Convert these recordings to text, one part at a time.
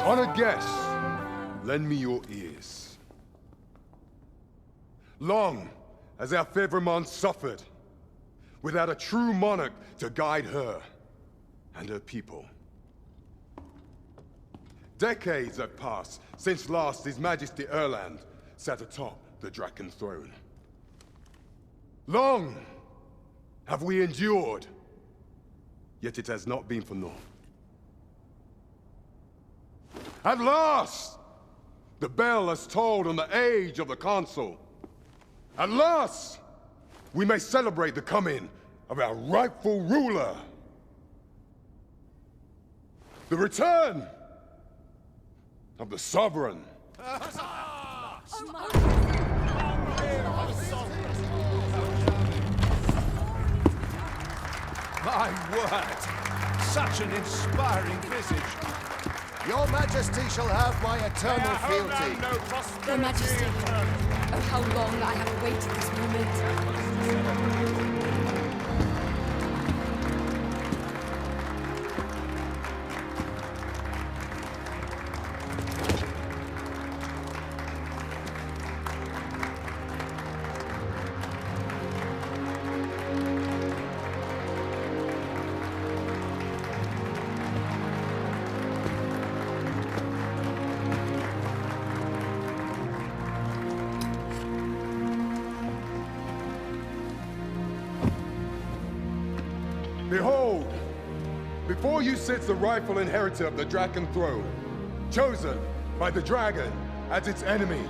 Honored guests, lend me your ears. Long has our Fevrimon suffered, without a true monarch to guide her and her people. Decades have passed since last His Majesty Erland sat atop the Draken throne. Long have we endured, yet it has not been for naught. At last, the bell has tolled on the age of the Council. At last, we may celebrate the coming of our rightful ruler. The return of the Sovereign. My word! Such an inspiring visage. Your Majesty shall have my eternal fealty. Your Majesty, oh how long I have awaited this moment. Behold, before you sits the rightful inheritor of the Draken throne, chosen by the dragon as its enemy.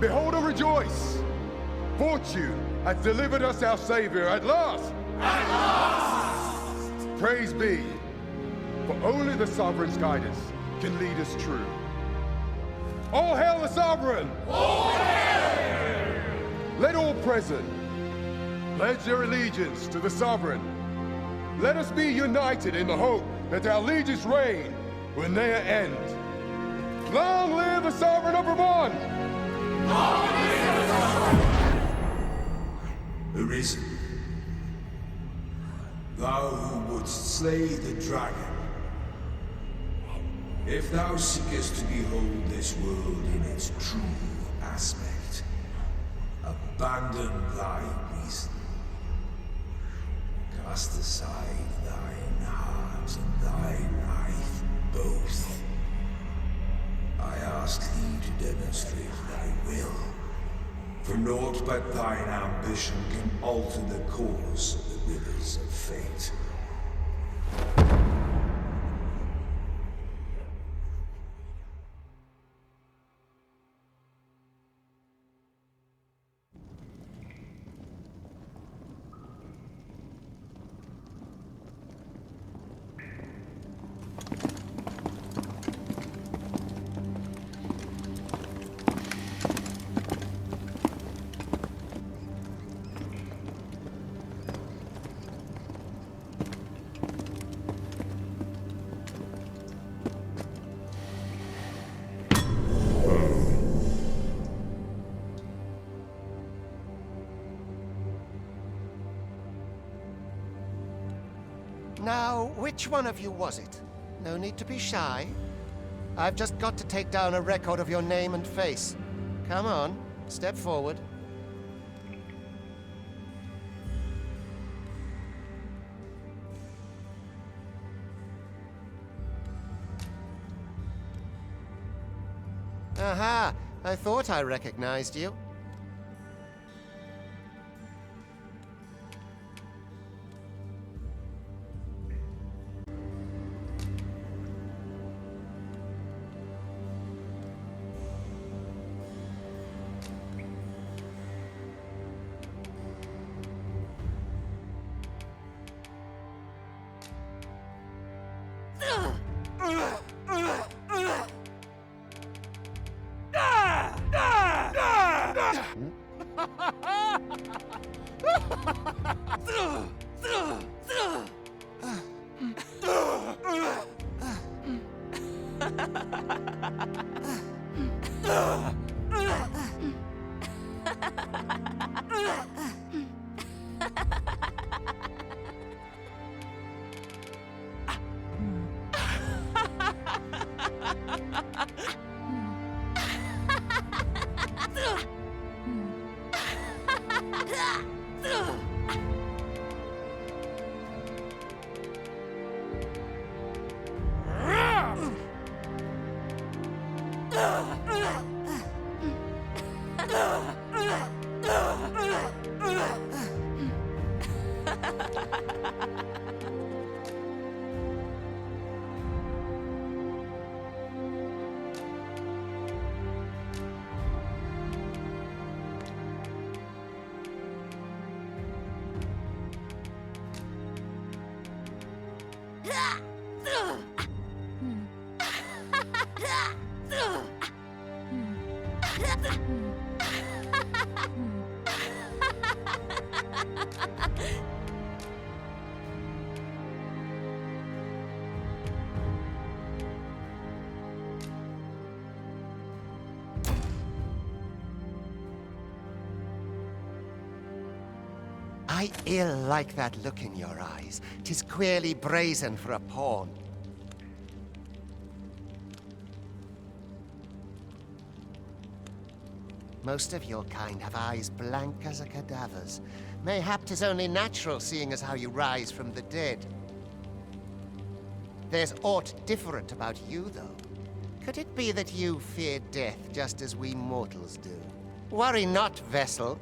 Behold and rejoice! Fortune has delivered us our savior at last! At last! Praise be, for only the Sovereign's guidance can lead us true. All hail the Sovereign! All hail! Let all present pledge their allegiance to the Sovereign. Let us be united in the hope that our liege's reign will ne'er end. Long live the Sovereign of Ramon! Long live the Sovereign! Arisen, thou who wouldst slay the dragon, if thou seekest to behold this world in its true aspect, abandon thy reason. Cast aside thine heart and thy life both. I ask thee to demonstrate thy will, for naught but thine ambition can alter the course of the rivers of fate. Now, which one of you was it? No need to be shy. I've just got to take down a record of your name and face. Come on, step forward. Aha! I thought I recognized you. I ill like that look in your eyes. 'Tis queerly brazen for a pawn. Most of your kind have eyes blank as a cadaver's. Mayhap 'tis only natural, seeing as how you rise from the dead. There's aught different about you, though. Could it be that you fear death just as we mortals do? Worry not, vessel.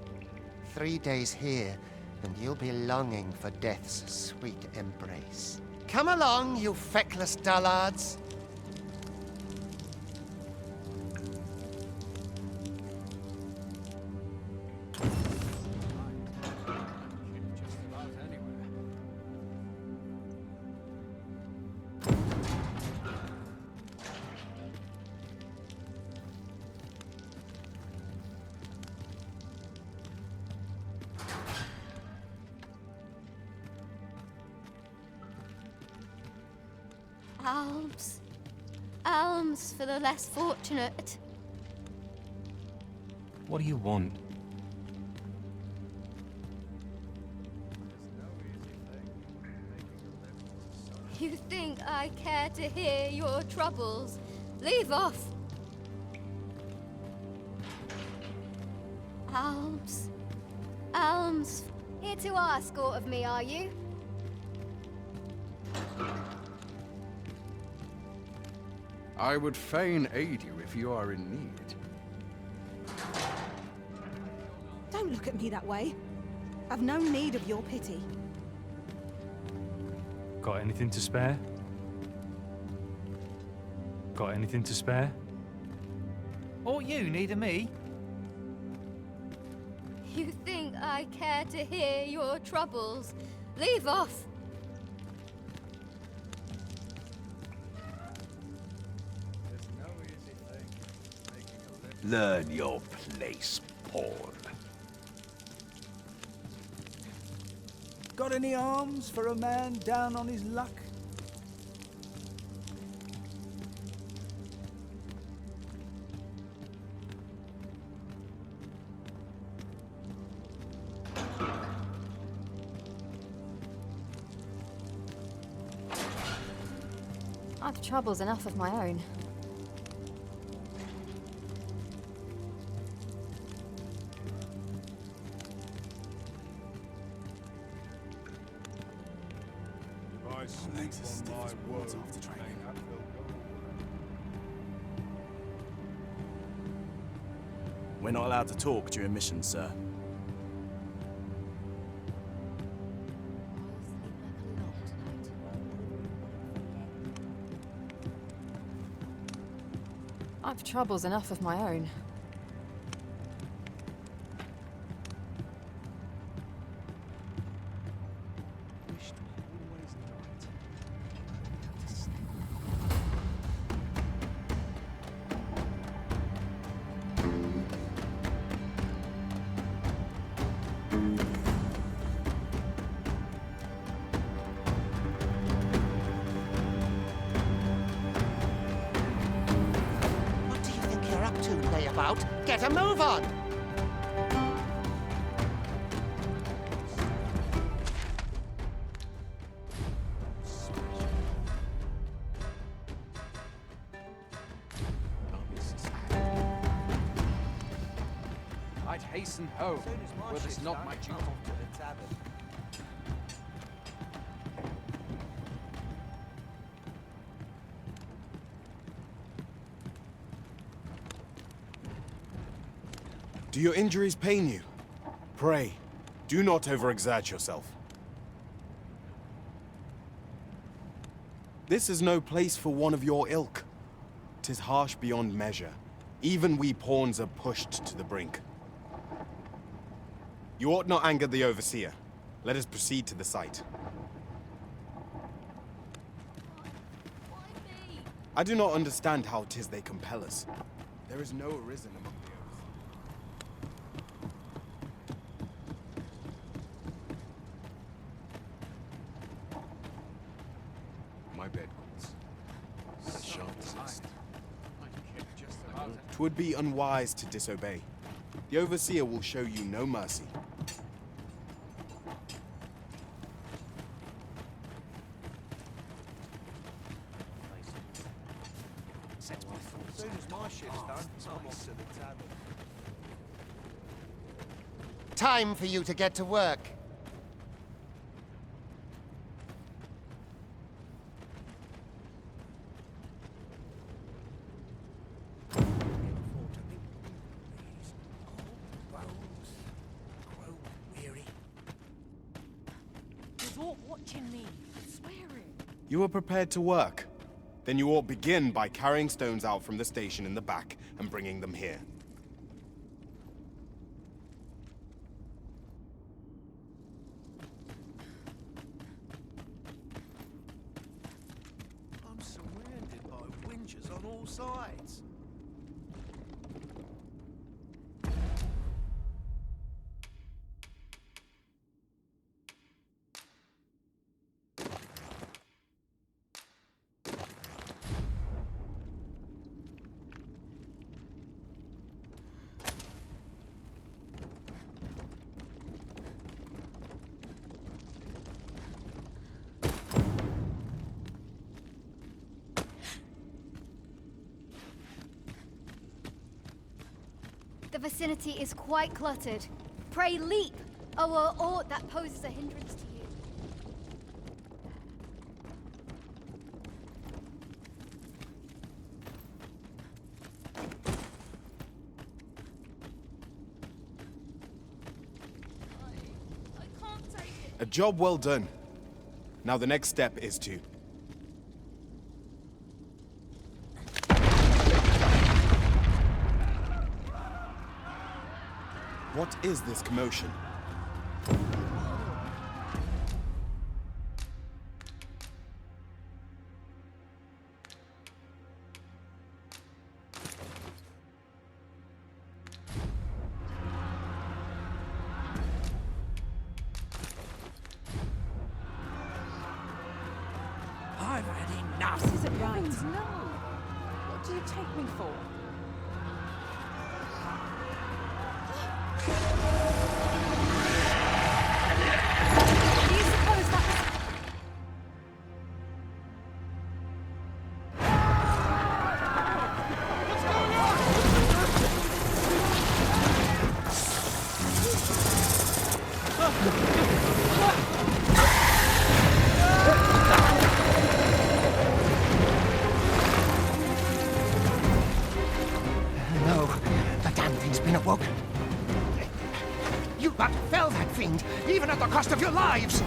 3 days here, and you'll be longing for death's sweet embrace. Come along, you feckless dullards. Alms. Alms for the less fortunate. What do you want? You think I care to hear your troubles? Leave off. Alms. Alms. Here to ask aught of me, are you? I would fain aid you if you are in need. Don't look at me that way. I've no need of your pity. Got anything to spare? Got anything to spare? Or you need of me? You think I care to hear your troubles? Leave off. Learn your place, Paul. Got any arms for a man down on his luck? I've troubles enough of my own. We're not allowed to talk during missions, sir. I've troubles enough of my own. stay about. Get a move on! I'd hasten home, were this not my duty. Do your injuries pain you? Pray, do not overexert yourself. This is no place for one of your ilk. 'Tis harsh beyond measure. Even we pawns are pushed to the brink. You ought not anger the Overseer. Let us proceed to the site. I do not understand how 'tis they compel us. There is no Arisen among the My bed calls. Sharp assist. 'Twould be unwise to disobey. The Overseer will show you no mercy. As soon as my shit's done, I'm off to the tavern. Time for you to get to work. Watching me, swearing. You are prepared to work? Then you ought begin by carrying stones out from the station in the back and bringing them here. I'm surrounded by winches on all sides. The vicinity is quite cluttered. Pray leap, or aught that poses a hindrance to you. I can't take it. A job well done. Now the next step is to... What is this commotion? I've had enough. This isn't right. No. What do you take me for? Do you suppose that was... No, the damn thing's been awoken. You but fell that fiend, even at the cost of your lives!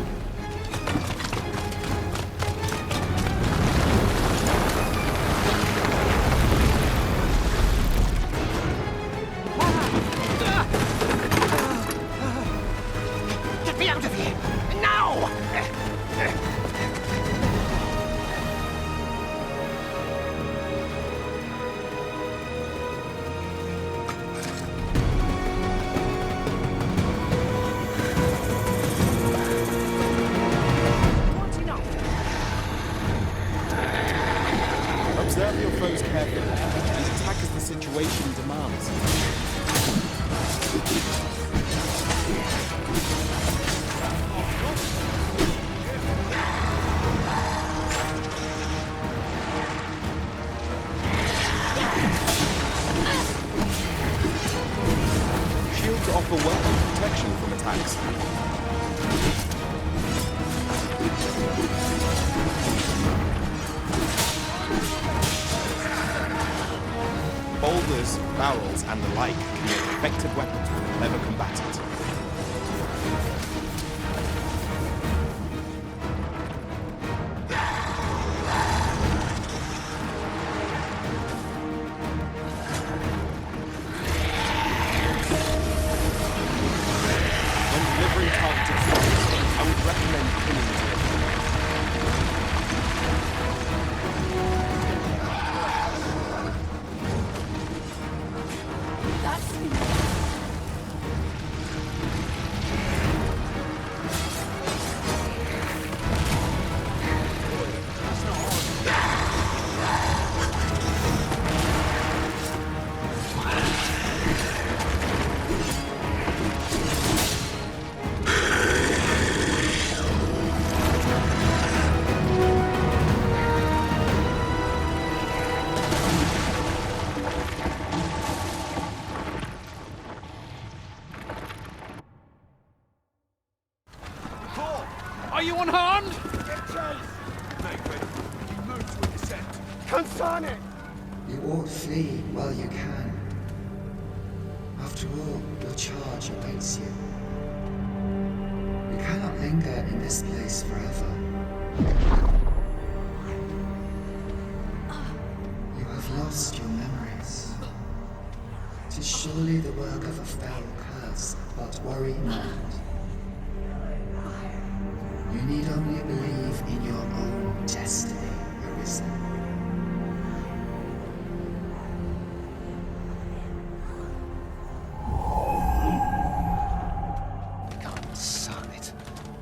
Get me out of here! Now! Observe your foes carefully. These attack as the situation demands. useful weapon protection from attacks. Boulders, barrels, and the like can make effective weapons for a clever combatant. When delivering targeted strikes, I would recommend pinning to it. Are you unharmed? Get chase! Make ready. You move to a descent. Consane! You ought flee while you can. After all, your charge awaits you. You cannot linger in this place forever. You have lost your memories. 'Tis surely the work of a foul curse, but worry not. You need only believe in your own destiny, Arisen. It.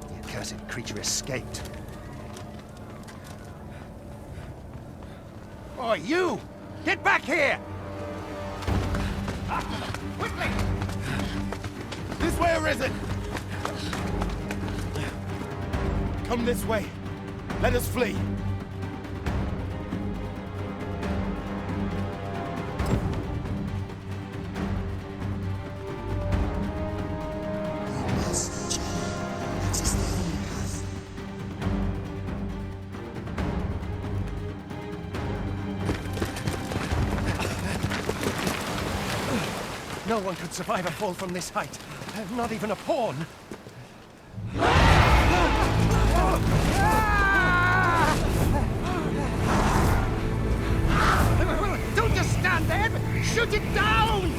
The accursed creature escaped. Oh, you! Get back here! Quickly! This way, Arisen! Come this way. Let us flee. No one could survive a fall from this height. Not even a pawn. Don't just stand there, but shoot it down!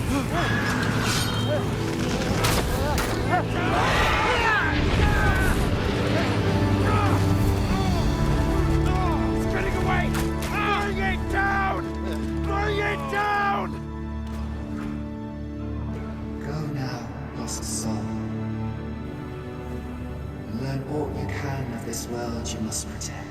It's getting away! Bring it down! Bring it down! Go now, lost soul. Learn all you can of this world you must protect.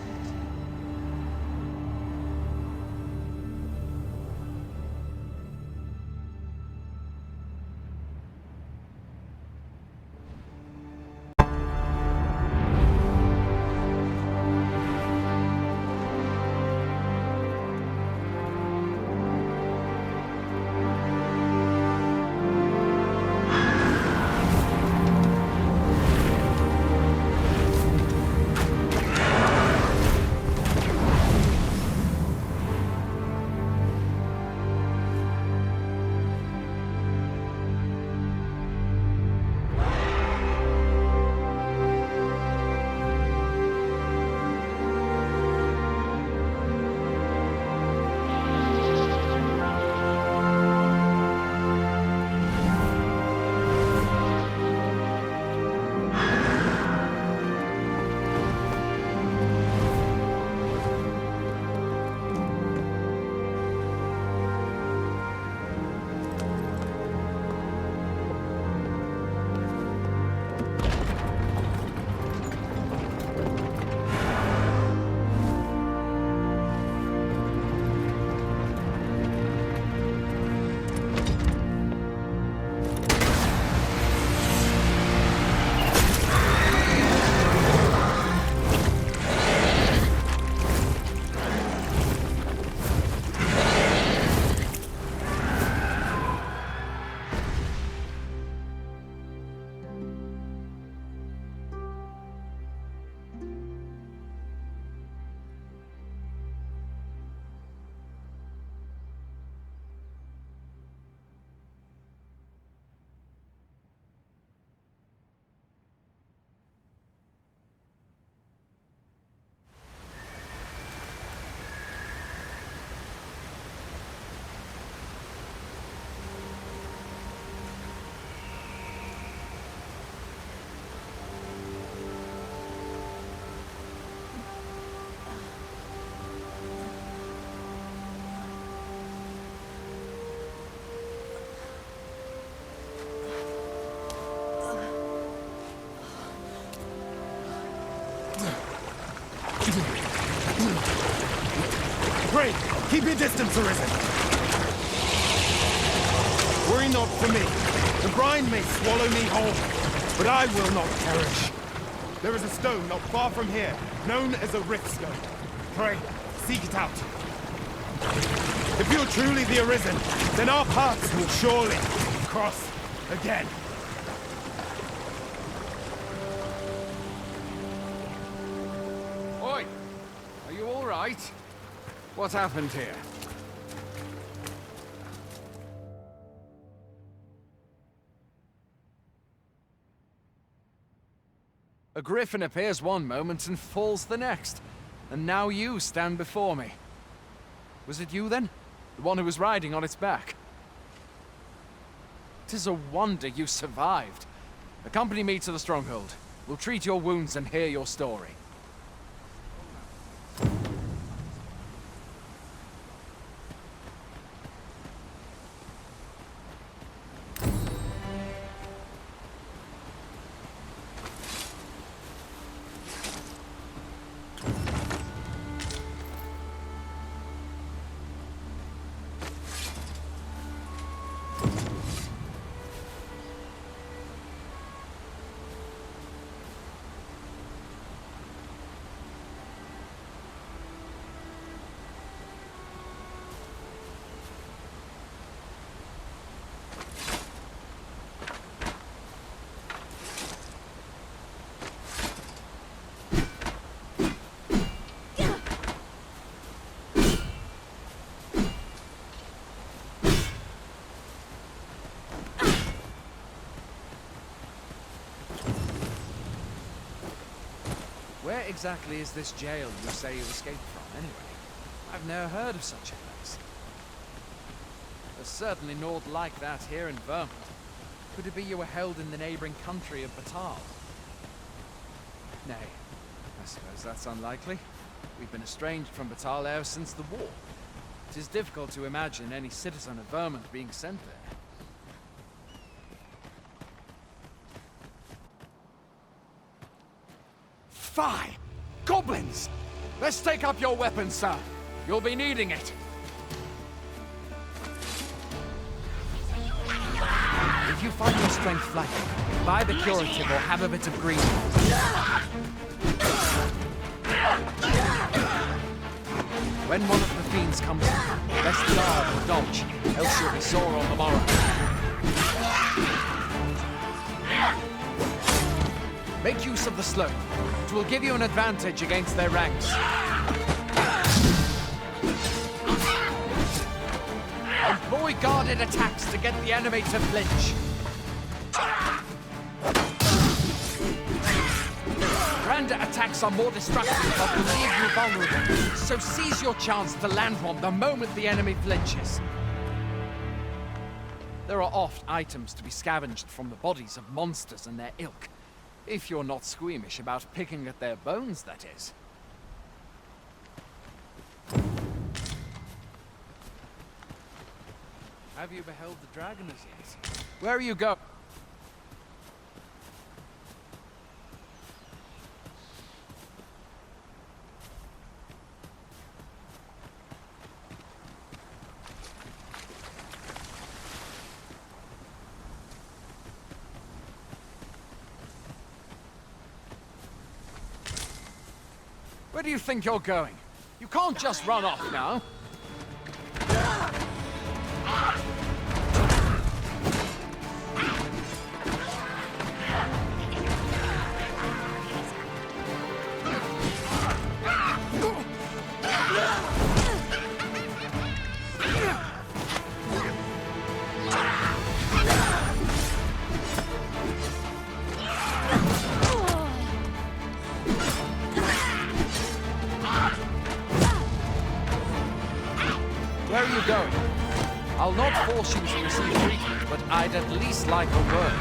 Keep your distance, Arisen! Worry not for me. The brine may swallow me whole, but I will not perish. There is a stone not far from here, known as a rift stone. Pray, seek it out. If you're truly the Arisen, then our paths will surely cross again. Oi! Are you all right? What happened here? A griffin appears one moment and falls the next. And now you stand before me. Was it you then? The one who was riding on its back? 'Tis a wonder you survived. Accompany me to the stronghold. We'll treat your wounds and hear your story. Where exactly is this jail you say you escaped from, anyway? I've never heard of such a place. There's certainly naught like that here in Vermont. Could it be you were held in the neighboring country of Batal? Nay, I suppose that's unlikely. We've been estranged from Batal ever since the war. It is difficult to imagine any citizen of Vermont being sent there. Fie! Goblins! Let's take up your weapons, sir. You'll be needing it. If you find your strength flagging, buy the curative or have a bit of green. When one of the fiends comes in, best guard or dodge, else you'll be sore on the morrow. Make use of the slope. It will give you an advantage against their ranks. Employ guarded attacks to get the enemy to flinch. Random attacks are more destructive but will leave you vulnerable. So seize your chance to land one the moment the enemy flinches. There are oft items to be scavenged from the bodies of monsters and their ilk. If you're not squeamish about picking at their bones, that is. Have you beheld the dragon as yet? Where are you going? Where do you think you're going? You can't just run off now. Where are you going? I'll not force you to receive treatment, but I'd at least like a word.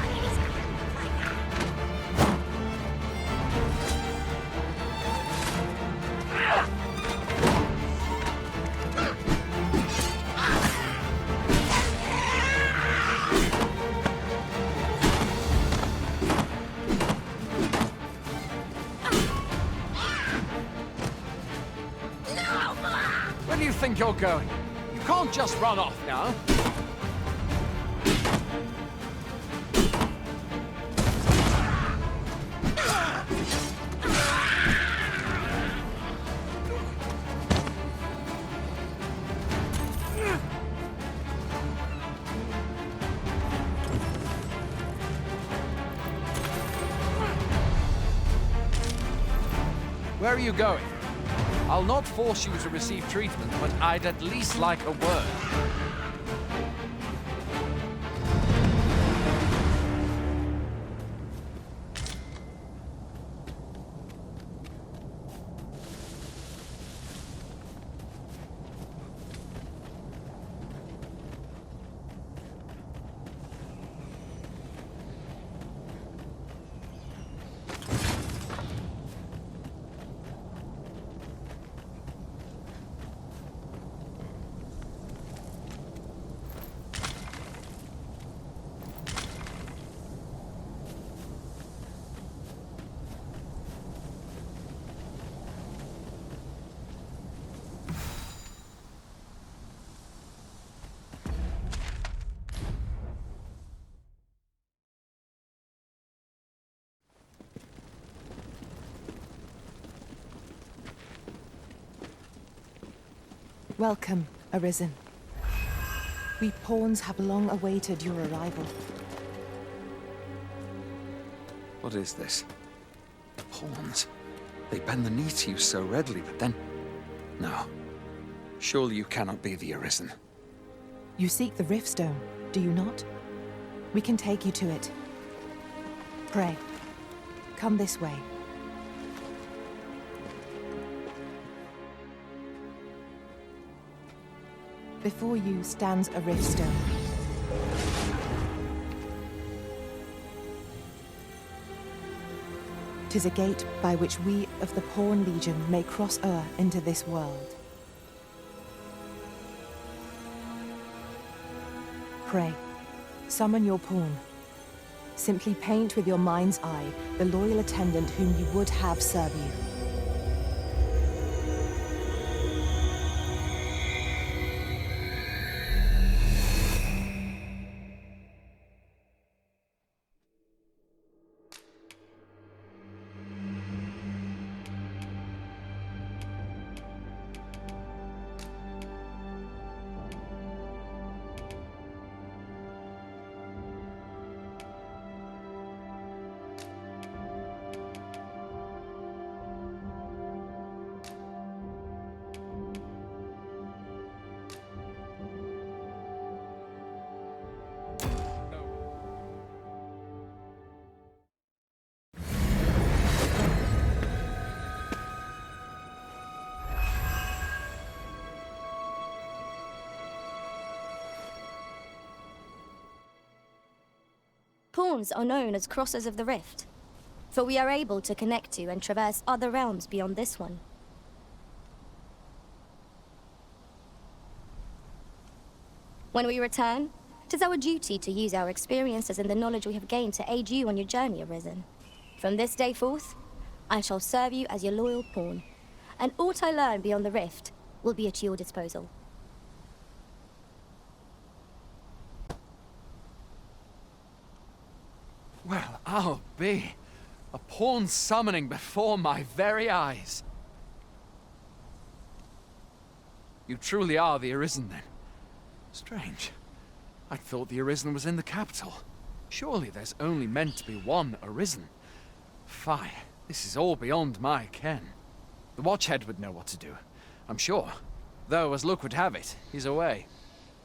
Where do you think you're going? You can't just run off now. Where are you going? I'll not force you to receive treatment, but I'd at least like a word. Welcome, Arisen. We pawns have long awaited your arrival. What is this? Pawns? They bend the knee to you so readily, but then... No. Surely you cannot be the Arisen. You seek the Riftstone, do you not? We can take you to it. Pray, come this way. Before you stands a Riftstone. "'Tis a gate by which we of the Pawn Legion may cross o'er into this world. Pray, summon your pawn. Simply paint with your mind's eye the loyal attendant whom you would have serve you. Pawns are known as Crossers of the Rift, for we are able to connect to and traverse other realms beyond this one. When we return, it is our duty to use our experiences and the knowledge we have gained to aid you on your journey, Arisen. From this day forth, I shall serve you as your loyal pawn, and aught I learn beyond the Rift will be at your disposal. Well, I'll be. A pawn summoning before my very eyes. You truly are the Arisen, then? Strange. I thought the Arisen was in the capital. Surely there's only meant to be one Arisen. Fie, this is all beyond my ken. The Watchhead would know what to do, I'm sure. Though, as luck would have it, he's away.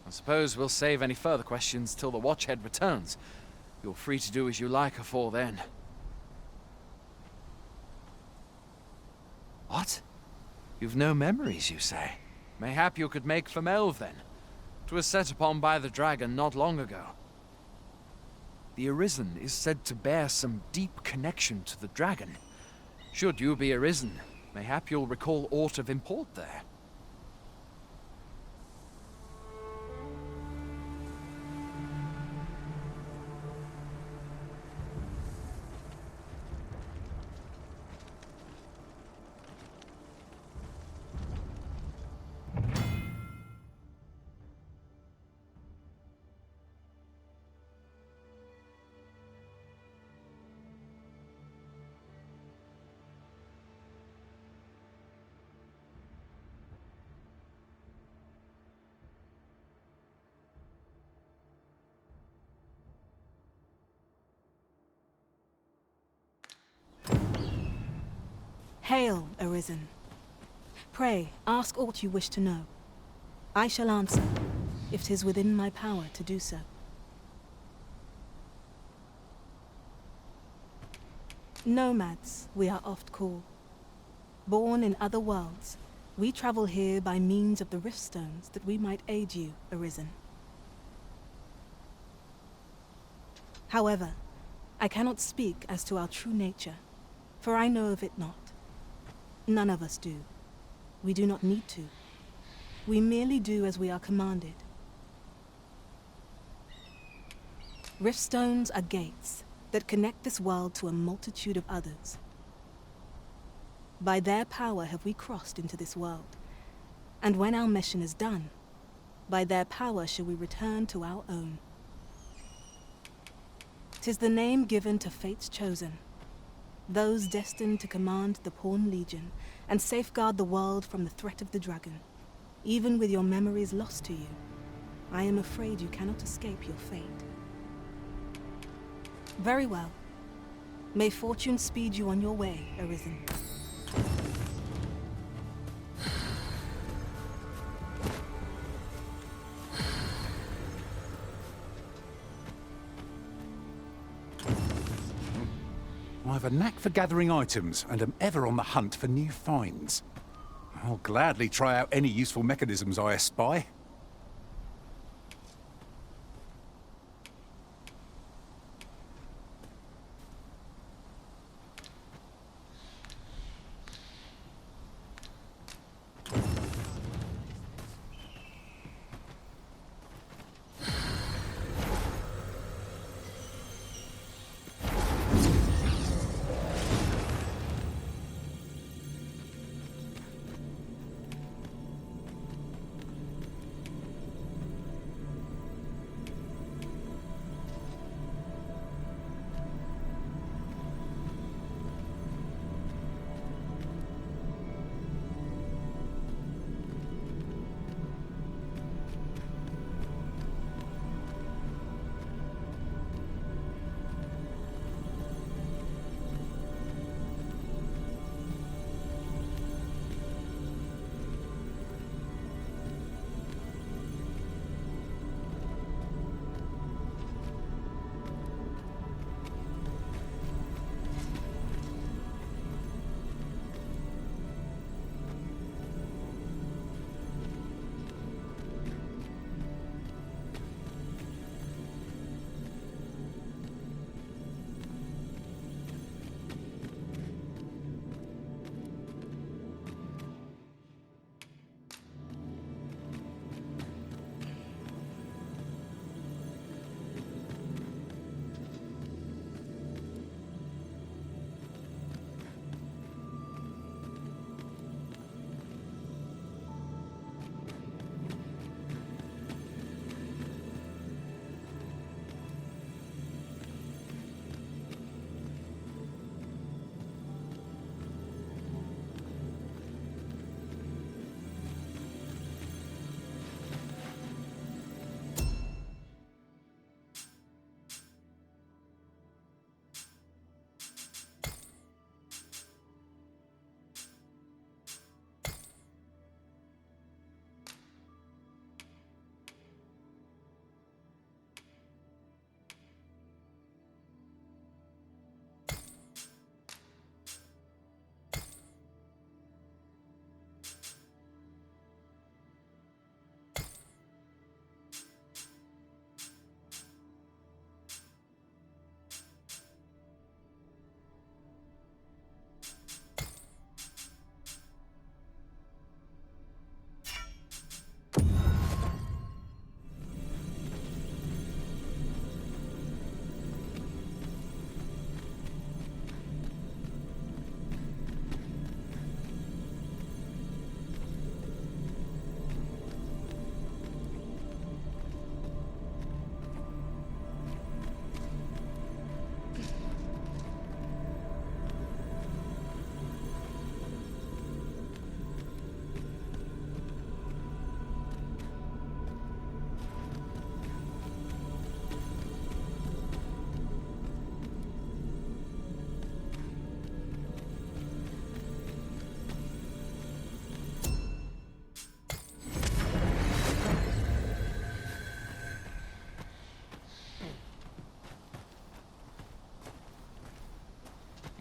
I suppose we'll save any further questions till the Watchhead returns. You're free to do as you like afore then. What? You've no memories, you say? Mayhap you could make for Melve, then. 'Twas set upon by the dragon not long ago. The Arisen is said to bear some deep connection to the dragon. Should you be Arisen, mayhap you'll recall aught of import there. Hail, Arisen. Pray, ask aught you wish to know. I shall answer, if 'tis within my power to do so. Nomads, we are oft called. Born in other worlds, we travel here by means of the rift stones that we might aid you, Arisen. However, I cannot speak as to our true nature, for I know of it not. None of us do. We do not need to. We merely do as we are commanded. Rift stones are gates that connect this world to a multitude of others. By their power have we crossed into this world, and when our mission is done, by their power shall we return to our own. 'Tis the name given to fate's chosen, those destined to command the Pawn Legion and safeguard the world from the threat of the dragon. Even with your memories lost to you, I am afraid you cannot escape your fate. Very well. May fortune speed you on your way, Arisen. I have a knack for gathering items and am ever on the hunt for new finds. I'll gladly try out any useful mechanisms I espy.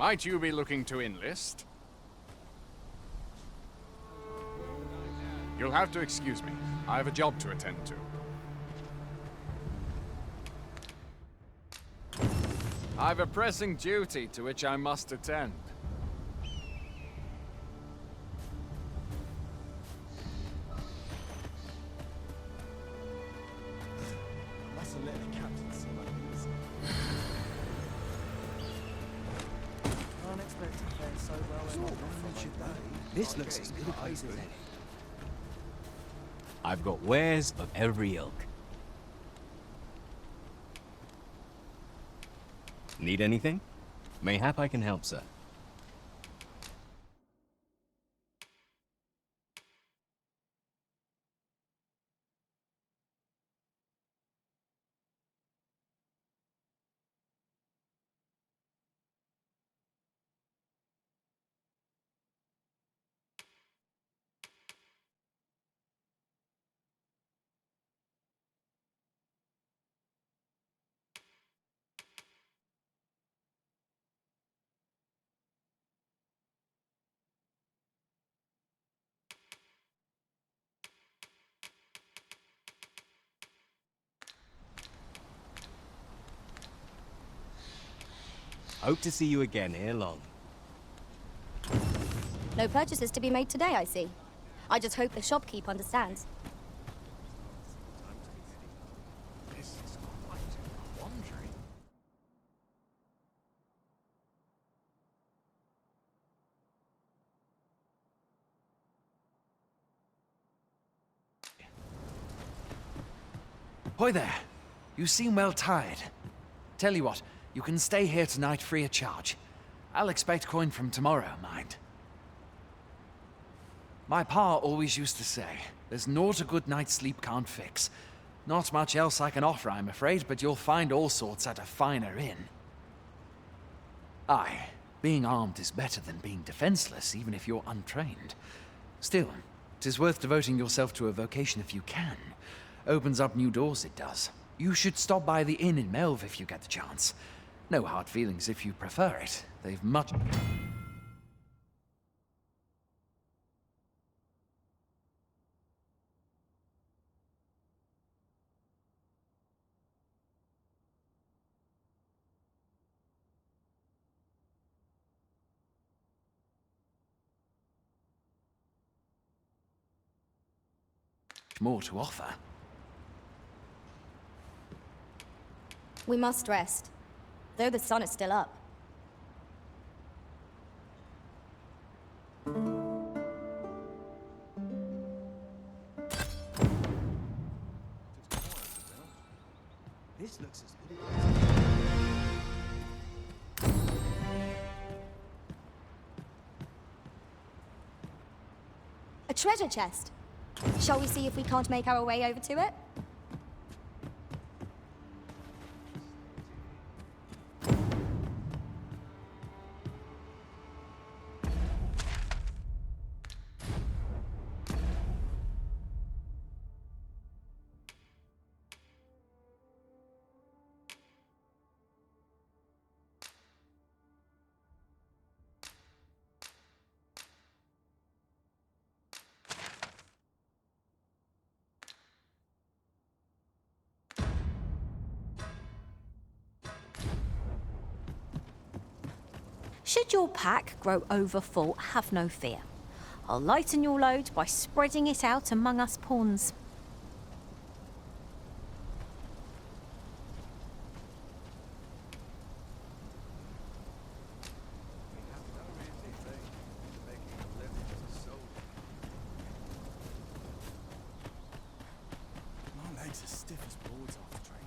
Might you be looking to enlist? You'll have to excuse me. I have a job to attend to. I've a pressing duty to which I must attend. Mustn't let the captain see my things. Can't expect to fare so well in This looks as good a place as any. I've got wares of every ilk. Need anything? Mayhap I can help, sir. Hope to see you again ere long. No purchases to be made today, I see. I just hope the shopkeep understands. This is quite a quandary. Hoy there. You seem well tired. Tell you what, you can stay here tonight free of charge. I'll expect coin from tomorrow, mind. My pa always used to say, there's naught a good night's sleep can't fix. Not much else I can offer, I'm afraid, but you'll find all sorts at a finer inn. Aye, being armed is better than being defenseless, even if you're untrained. Still, 'tis worth devoting yourself to a vocation if you can. Opens up new doors, it does. You should stop by the inn in Melve if you get the chance. No hard feelings if you prefer it. They've much... more to offer. We must rest, though the sun is still up. This looks as good. A treasure chest. Shall we see if we can't make our way over to it? Should your pack grow over full, have no fear. I'll lighten your load by spreading it out among us pawns. My legs are stiff as boards after training.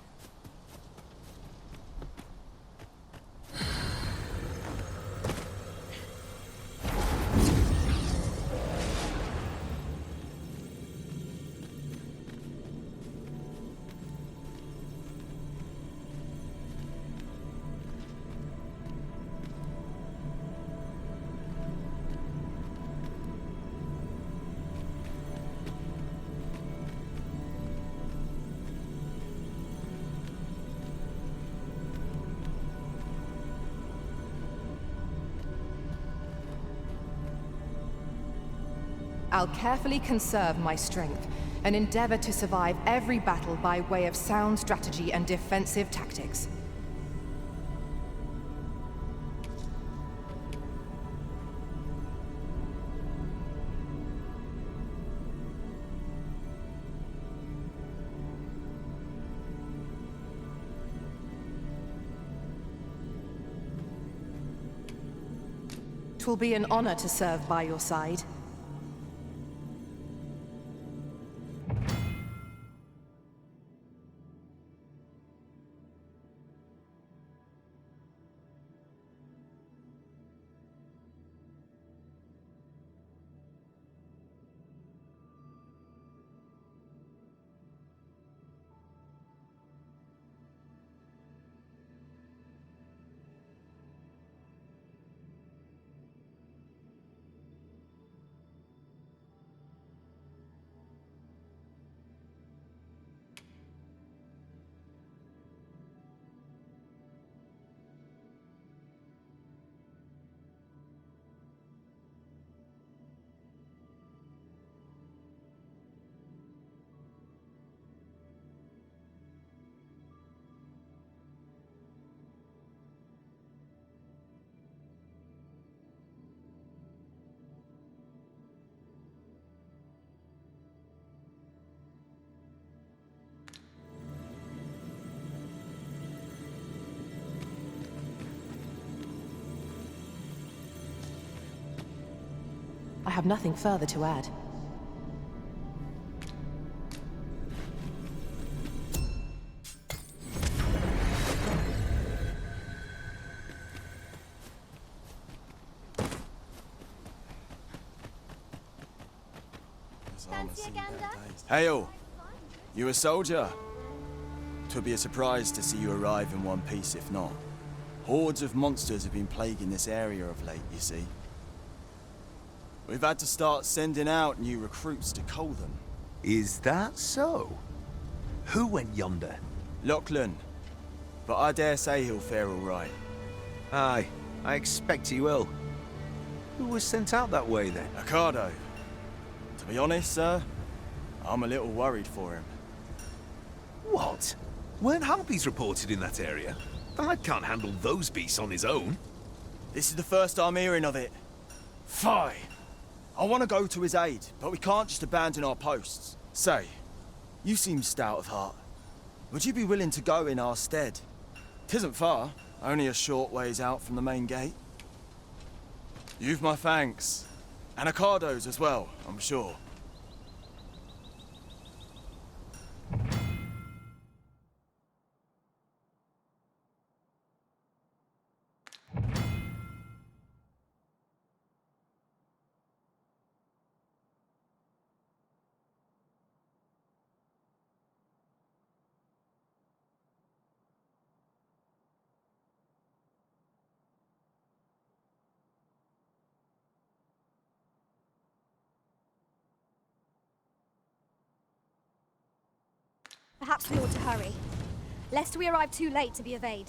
I'll carefully conserve my strength and endeavor to survive every battle by way of sound strategy and defensive tactics. It will be an honor to serve by your side. I have nothing further to add. Hail! You a soldier? 'Twould be a surprise to see you arrive in one piece, if not. Hordes of monsters have been plaguing this area of late, you see. We've had to start sending out new recruits to cull them. Is that so? Who went yonder? Lachlan. But I dare say he'll fare all right. Aye, I expect he will. Who was sent out that way, then? Ricardo. To be honest, sir, I'm a little worried for him. What? Weren't harpies reported in that area? The lad can't handle those beasts on his own. This is the first I'm hearing of it. Fie! I want to go to his aid, but we can't just abandon our posts. Say, you seem stout of heart. Would you be willing to go in our stead? 'Tisn't far, only a short ways out from the main gate. You've my thanks. And Ricardo's as well, I'm sure. Perhaps we ought to hurry, lest we arrive too late to be evaded.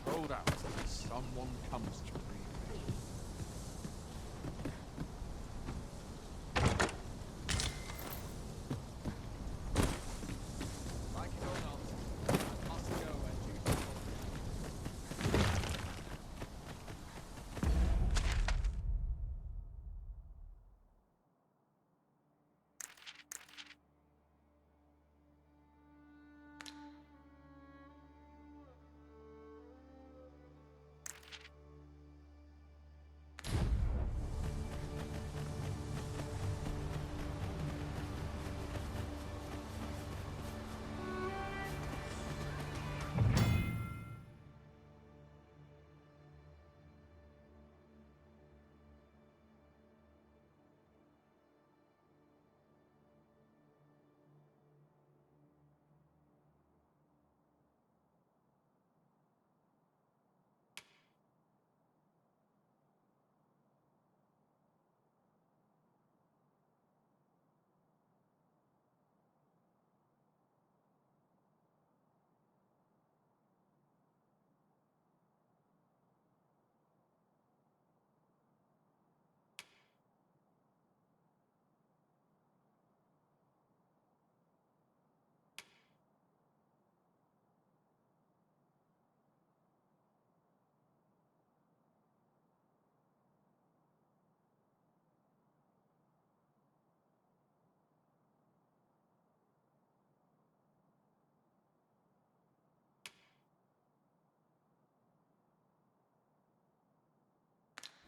Hold out until someone comes to me. Like it or not, I must go where duty calls.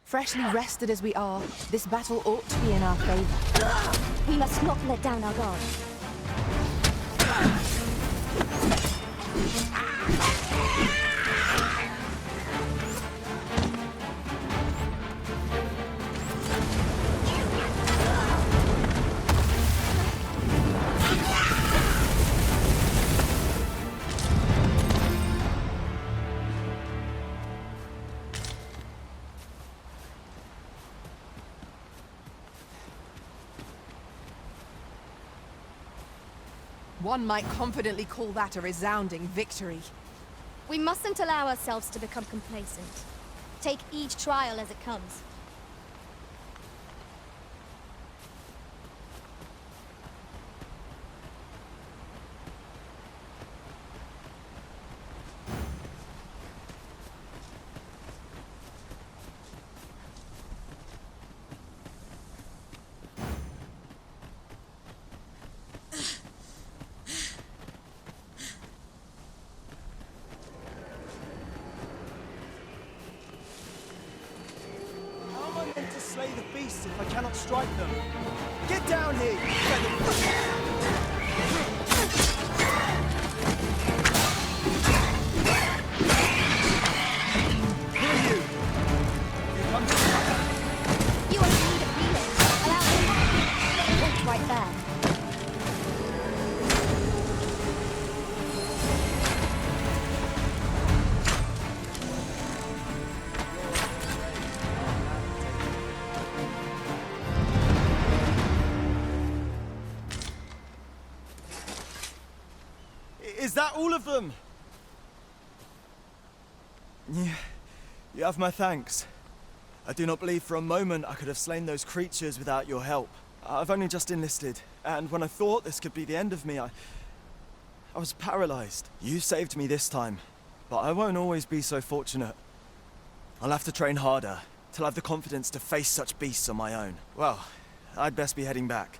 Freshly rested as we are, this battle ought to be in our favor. We must not let down our guard. One might confidently call that a resounding victory. We mustn't allow ourselves to become complacent. Take each trial as it comes. Slay the beasts if I cannot strike them. Get down here, you feather... Who are you? You come to... You are in need of healing. Allow me. Point right there. Is that all of them? You have my thanks. I do not believe for a moment I could have slain those creatures without your help. I've only just enlisted, and when I thought this could be the end of me, I was paralyzed. You saved me this time, but I won't always be so fortunate. I'll have to train harder, till I have the confidence to face such beasts on my own. Well, I'd best be heading back,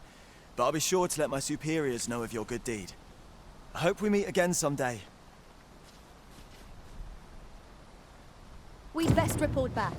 but I'll be sure to let my superiors know of your good deed. I hope we meet again someday. We'd best report back.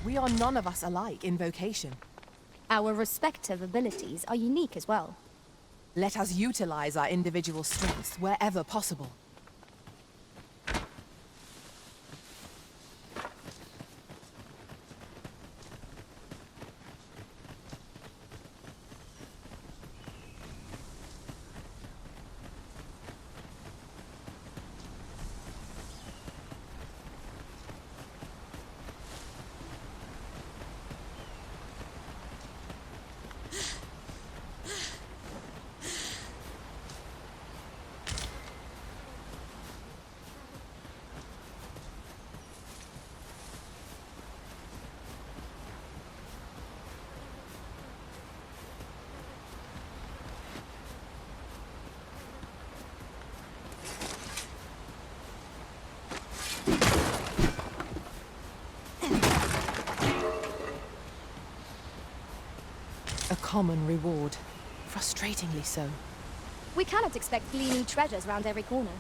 We are none of us alike in vocation. Our respective abilities are unique as well. Let us utilize our individual strengths wherever possible. common reward. Frustratingly so. We cannot expect gleaming treasures round every corner.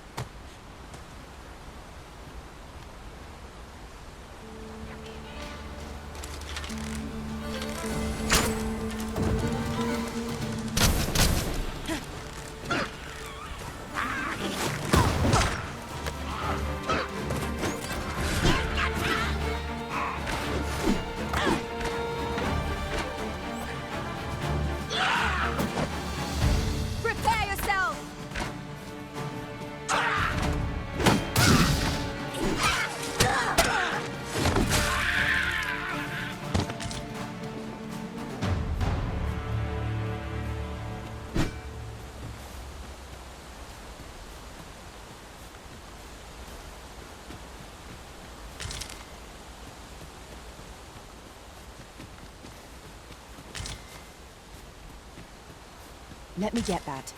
Prepare yourself! Let me get that.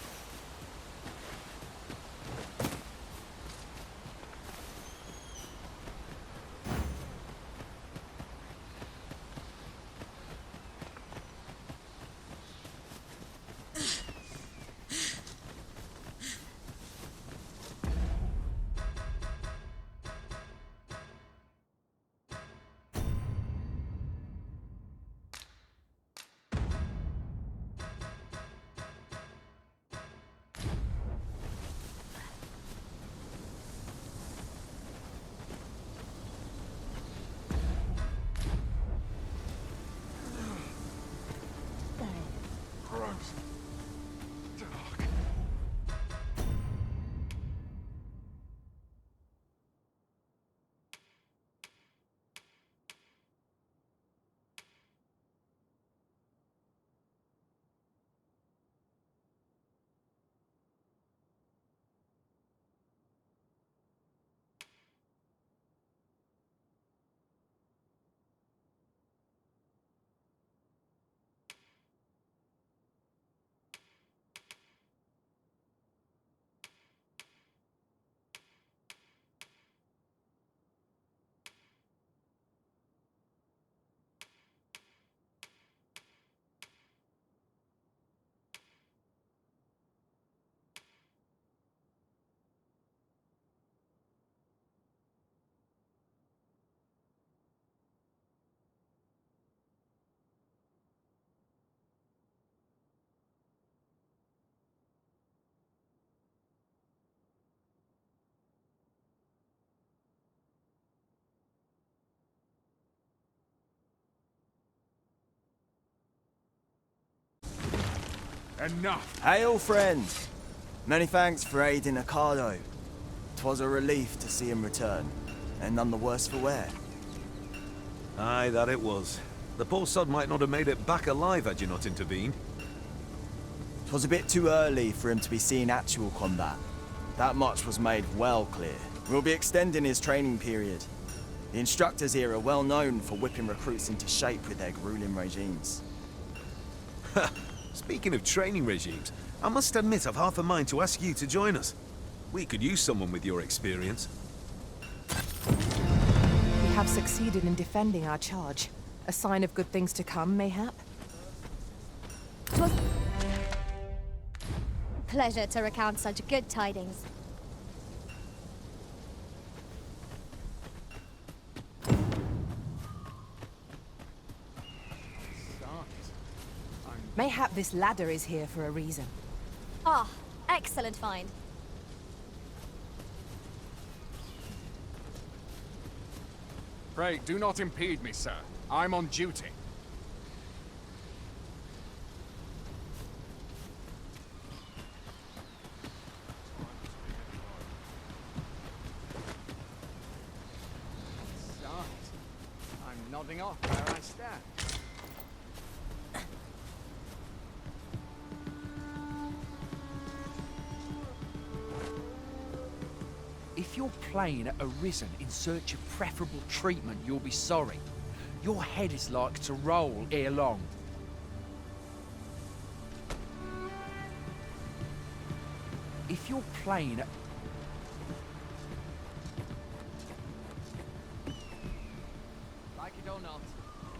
Enough! Hail, friend! Many thanks for aiding Ocado. 'Twas a relief to see him return, and none the worse for wear. Aye, that it was. The poor sod might not have made it back alive had you not intervened. 'Twas a bit too early for him to be seeing actual combat. That much was made well clear. We'll be extending his training period. The instructors here are well known for whipping recruits into shape with their grueling regimes. Speaking of training regimes, I must admit I've half a mind to ask you to join us. We could use someone with your experience. We have succeeded in defending our charge. A sign of good things to come, mayhap? Pleasure to recount such good tidings. Mayhap this ladder is here for a reason. Ah, excellent find. Pray, do not impede me, sir. I'm on duty. I'm nodding off where I stand. If you're playing at Arisen in search of preferable treatment, you'll be sorry. Your head is like to roll ere long. If you're playing at... Like it or not,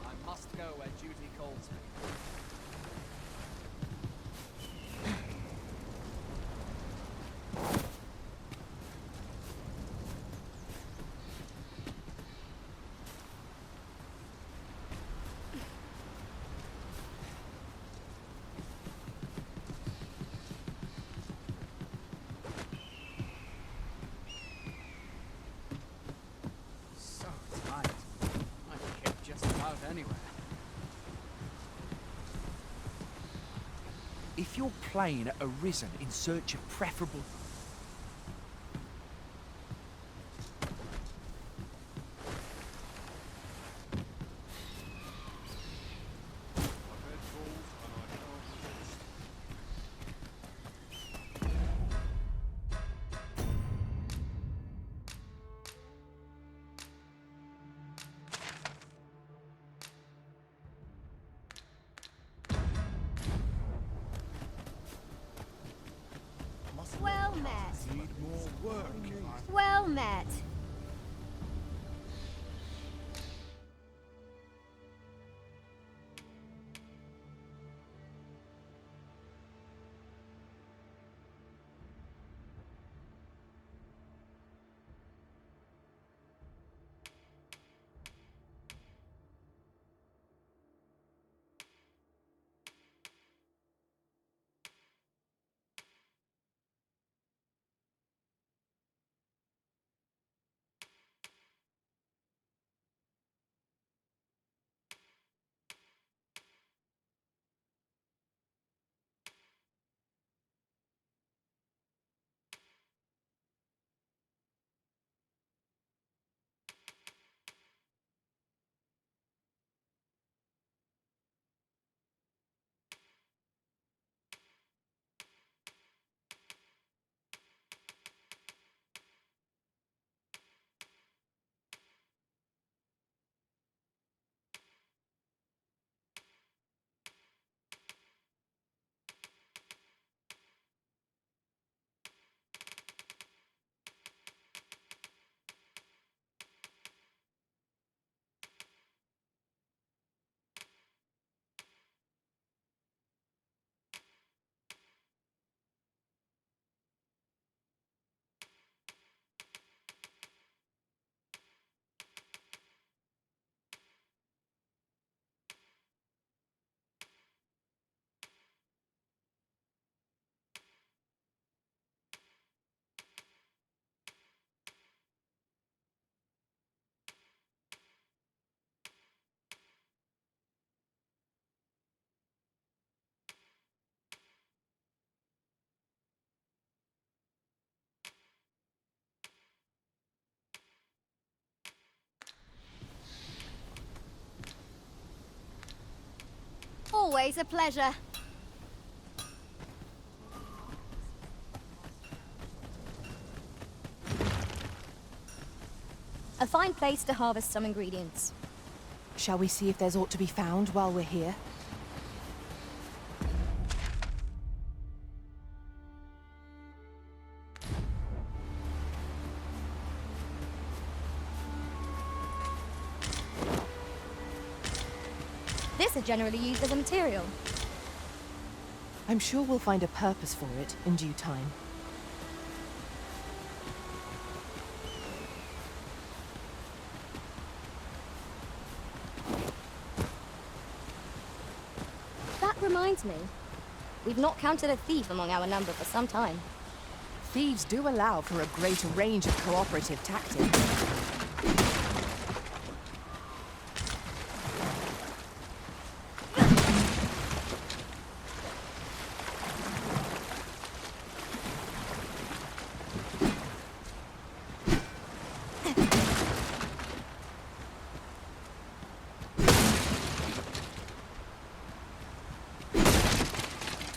I must go where duty calls me. if you're playing at Arisen in search of preferable... Well met. Need more work. Well met. Always a pleasure. A fine place to harvest some ingredients. Shall we see if there's aught to be found while we're here? This is generally used as a material. I'm sure we'll find a purpose for it in due time. That reminds me. We've not counted a thief among our number for some time. Thieves do allow for a greater range of cooperative tactics.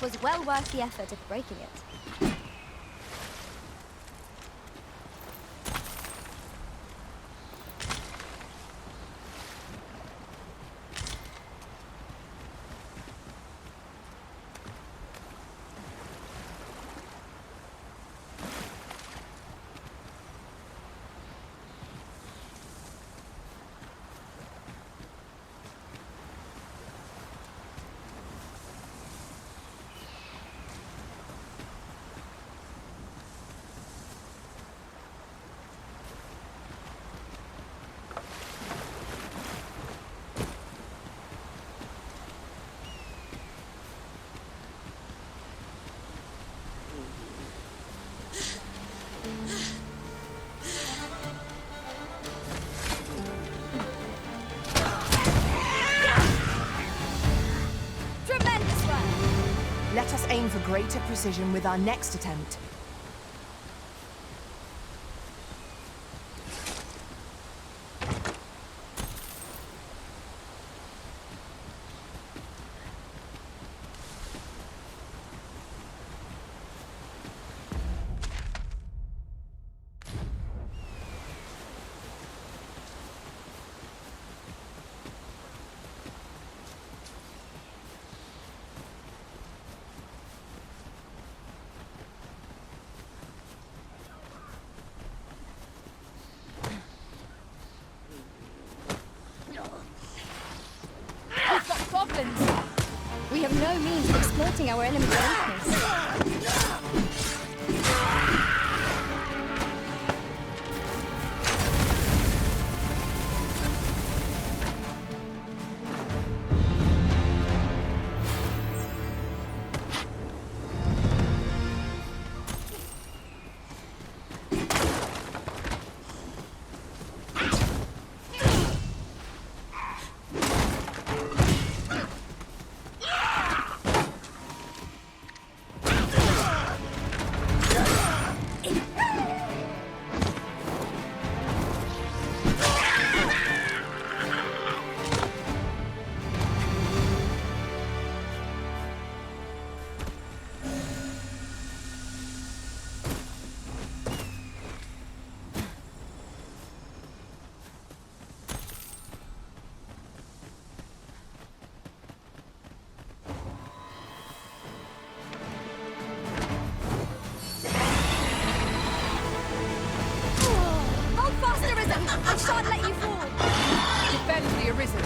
Was well worth the effort of breaking it. greater precision with our next attempt. We have no means of exploiting our enemy's weakness. I shan't let you fall! Defend the Arisen!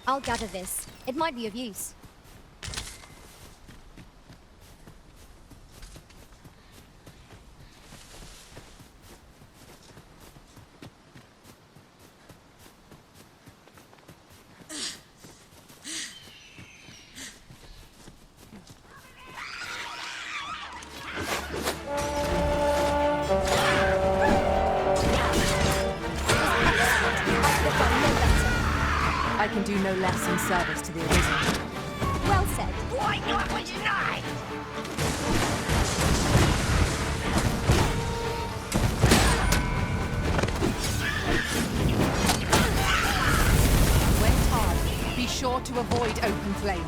I'll gather this. It might be of use. I can do no less in service to the Arisen. Well said. Why not when you die? When hard, be sure to avoid open flame.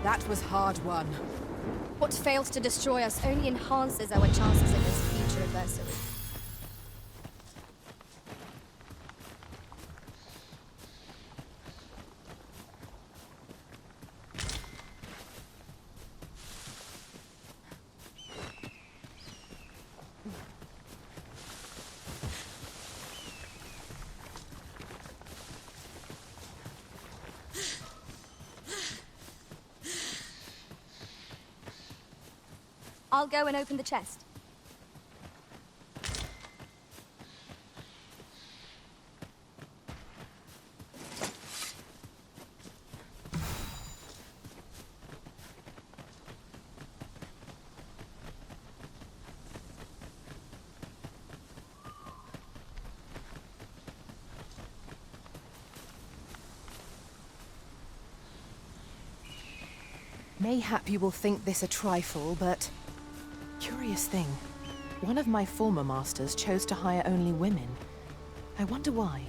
That was hard won. What fails to destroy us only enhances our chances against future adversary. I'll go and open the chest. Mayhap you will think this a trifle, but... Curious thing. One of my former masters chose to hire only women. I wonder why.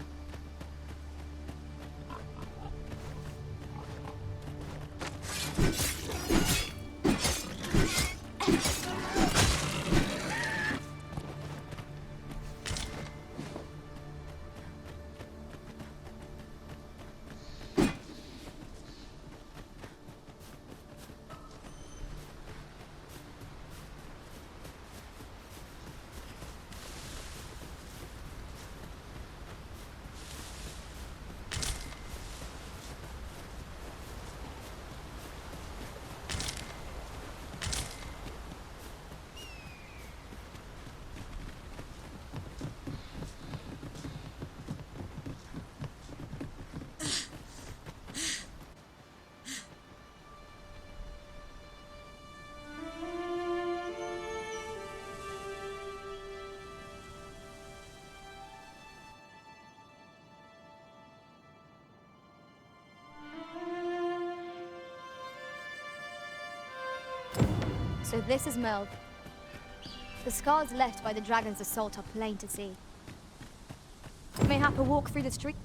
So this is Melv. The scars left by the dragon's assault are plain to see. Mayhap a walk through the street.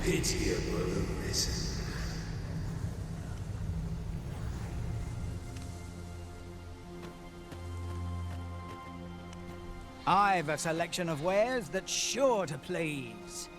Pitiable Arisen. I've a selection of wares that's sure to please.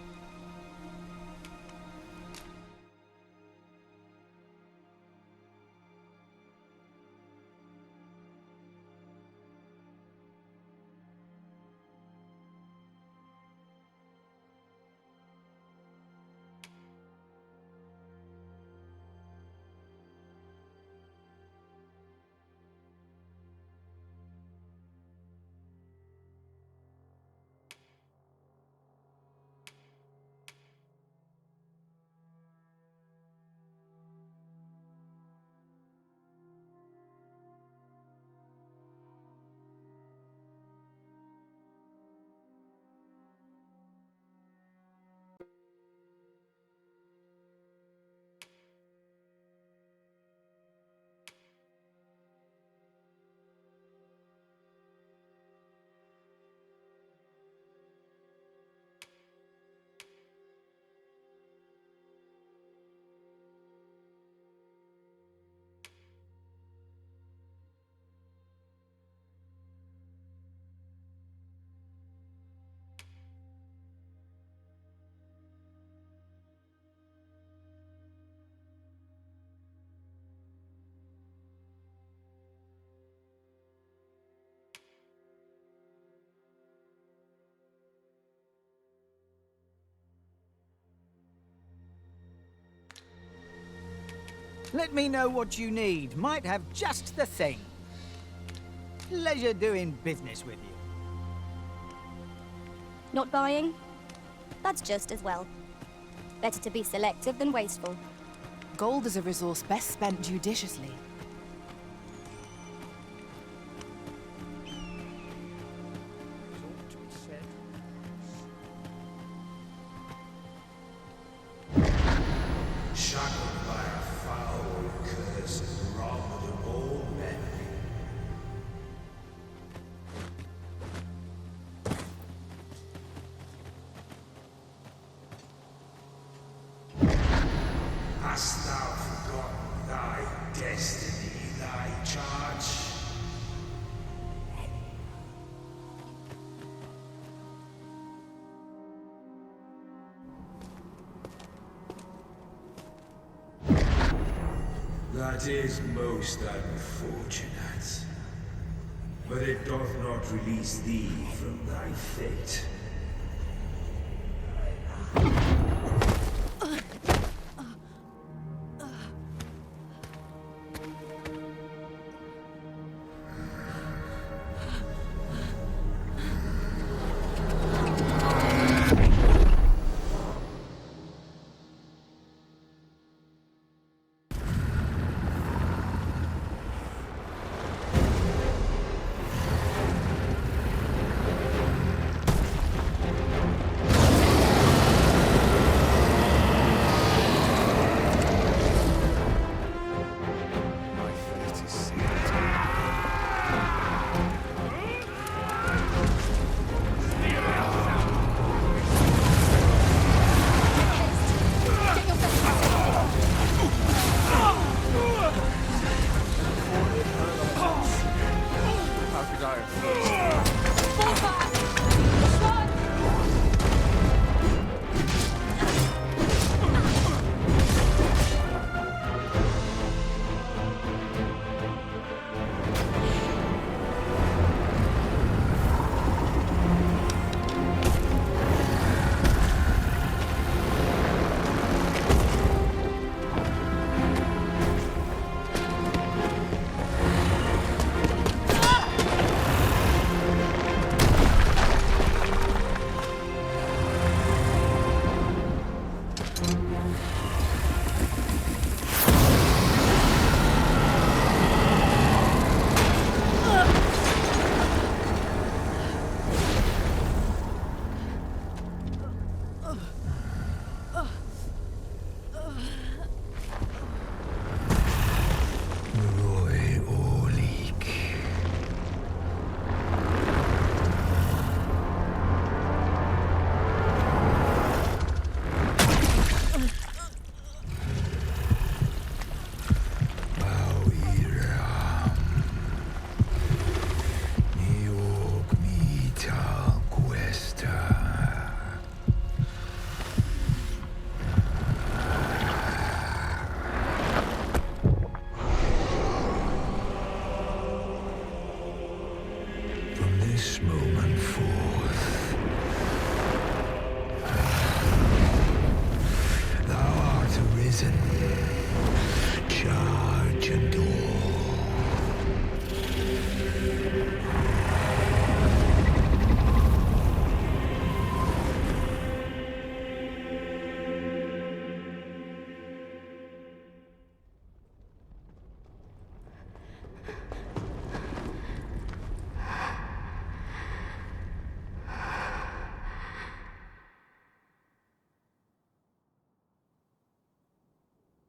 Let me know what you need. Might have just the thing. Pleasure doing business with you. Not buying? That's just as well. Better to be selective than wasteful. Gold is a resource best spent judiciously. Shackled by a foul curse and robbed of all memory. Hast thou forgotten thy destiny, thy charge? That is most unfortunate. But it doth not release thee from thy fate.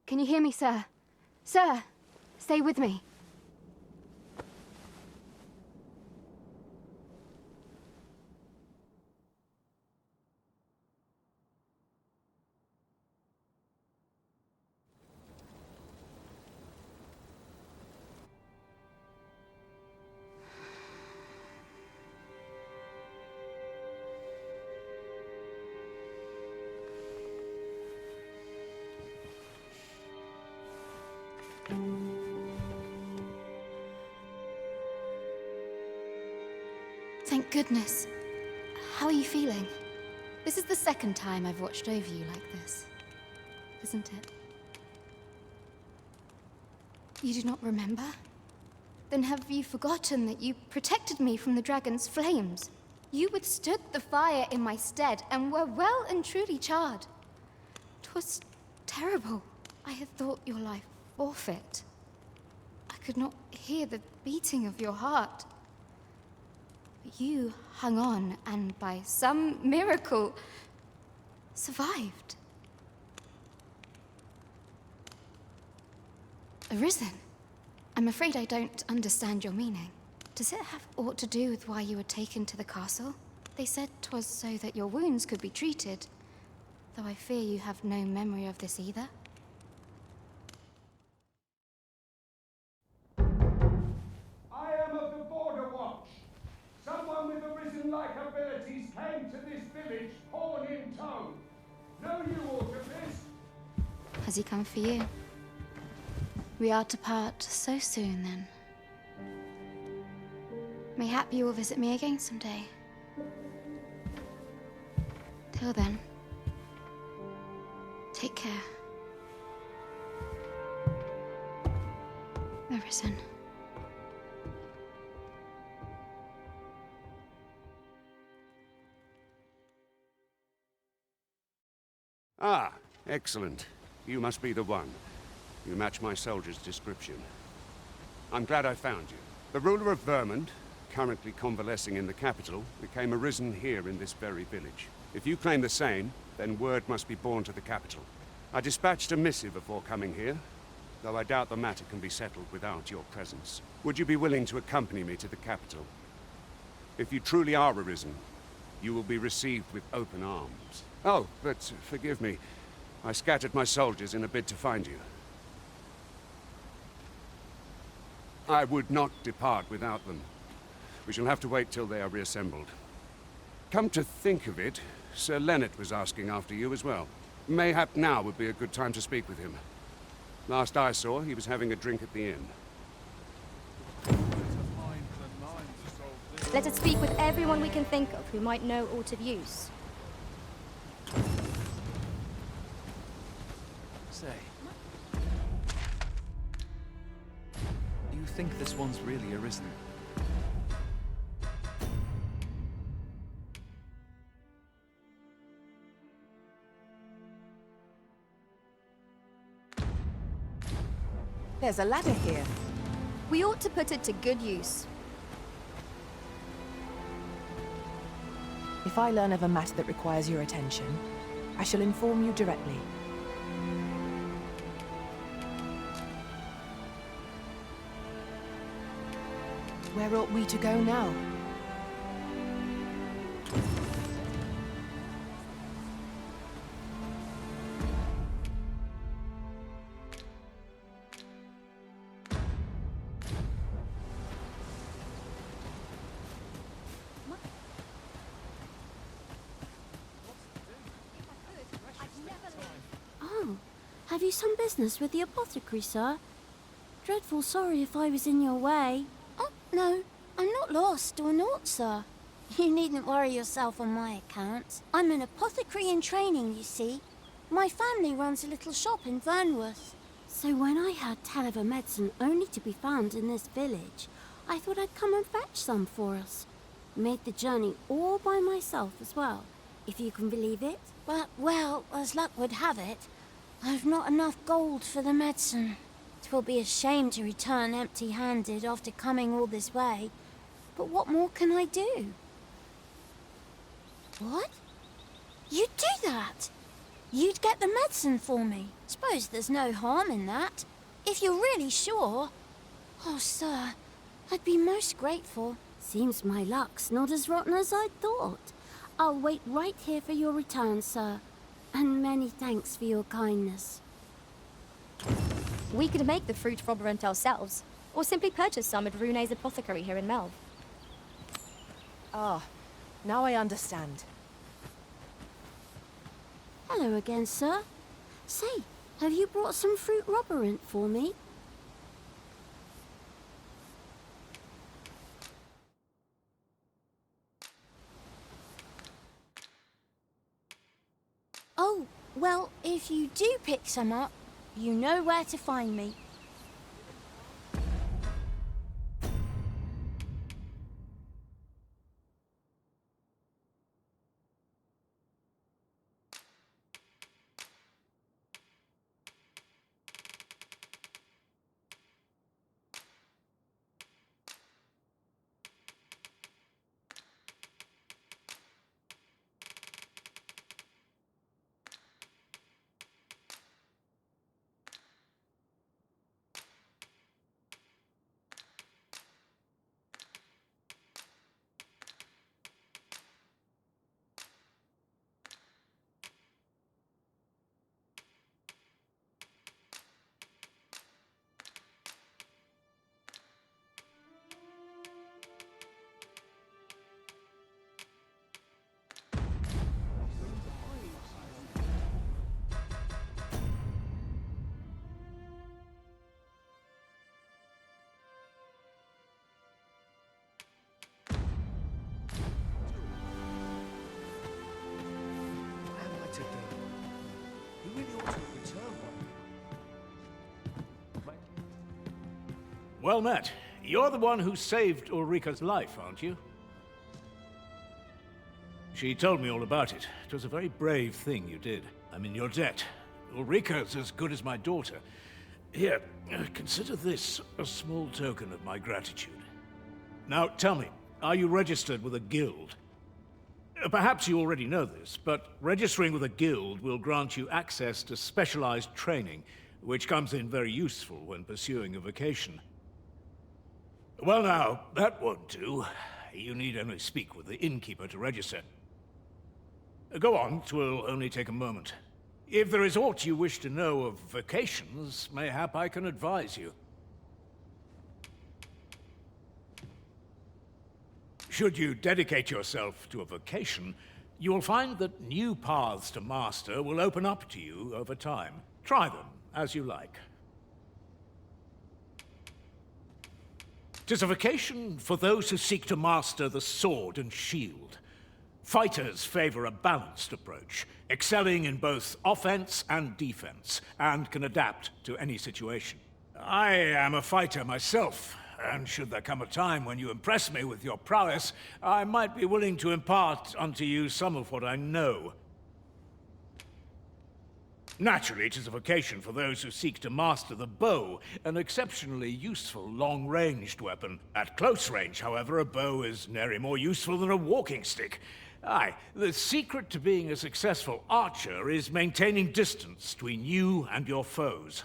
Can you hear me, sir? Sir, stay with me. Thank goodness. How are you feeling? This is the second time I've watched over you like this, isn't it? You do not remember? Then have you forgotten that you protected me from the dragon's flames? You withstood the fire in my stead and were well and truly charred. 'Twas terrible. I had thought your life forfeit. I could not hear the beating of your heart. But you hung on and by some miracle survived. Arisen? I'm afraid I don't understand your meaning. Does it have aught to do with why you were taken to the castle? They said 'twas so that your wounds could be treated, though I fear you have no memory of this either. I am of the Border Watch. Someone with Arisen-like abilities came to this village, horn in tow. Know you aught of this? Has he come for you? We are to part so soon, then. Mayhap you will visit me again someday. Till then, take care. Arisen. Ah, excellent. You must be the one. You match my soldier's description. I'm glad I found you. The ruler of Vermont, currently convalescing in the capital, became arisen here in this very village. If you claim the same, then word must be borne to the capital. I dispatched a missive before coming here, though I doubt the matter can be settled without your presence. Would you be willing to accompany me to the capital? If you truly are arisen, you will be received with open arms. Oh, but forgive me. I scattered my soldiers in a bid to find you. I would not depart without them. We shall have to wait till they are reassembled. Come to think of it, Sir Leonard was asking after you as well. Mayhap now would be a good time to speak with him. Last I saw, he was having a drink at the inn. Let us speak with everyone we can think of who might know aught of use. Say, do you think this one's really Arisen? There's a ladder here. We ought to put it to good use. If I learn of a matter that requires your attention, I shall inform you directly. Where ought we to go now? Oh, have you some business with the apothecary, sir? Dreadful sorry if I was in your way. Oh, no, I'm not lost or naught, sir. You needn't worry yourself on my account. I'm an apothecary in training, you see. My family runs a little shop in Vernworth. So when I heard tell of a medicine only to be found in this village, I thought I'd come and fetch some for us. Made the journey all by myself as well, if you can believe it. But, well, as luck would have it, I've not enough gold for the medicine. 'Twill be a shame to return empty-handed after coming all this way. But what more can I do? What? You do that? You'd get the medicine for me. Suppose there's no harm in that. If you're really sure. Oh, sir, I'd be most grateful. Seems my luck's not as rotten as I'd thought. I'll wait right here for your return, sir. And many thanks for your kindness. We could make the fruit robberant ourselves, or simply purchase some at Rune's apothecary here in Melve. Ah, now I understand. Hello again, sir. Say, have you brought some fruit robberant for me? Oh, well, if you do pick some up, you know where to find me. Well met. You're the one who saved Ulrika's life, aren't you? She told me all about it. It was a very brave thing you did. I'm in your debt. Ulrika's as good as my daughter. Here, consider this a small token of my gratitude. Now, tell me, are you registered with a guild? Perhaps you already know this, but registering with a guild will grant you access to specialized training, which comes in very useful when pursuing a vocation. Well now, that won't do. You need only speak with the innkeeper to register. Go on, 'twill only take a moment. If there is aught you wish to know of vocations, mayhap I can advise you. Should you dedicate yourself to a vocation, you will find that new paths to master will open up to you over time. Try them as you like. 'Tis a vocation for those who seek to master the sword and shield. Fighters favor a balanced approach, excelling in both offense and defense, and can adapt to any situation. I am a fighter myself, and should there come a time when you impress me with your prowess, I might be willing to impart unto you some of what I know. Naturally, it is a vocation for those who seek to master the bow, an exceptionally useful long-ranged weapon. At close range, however, a bow is nary more useful than a walking stick. Aye, the secret to being a successful archer is maintaining distance between you and your foes.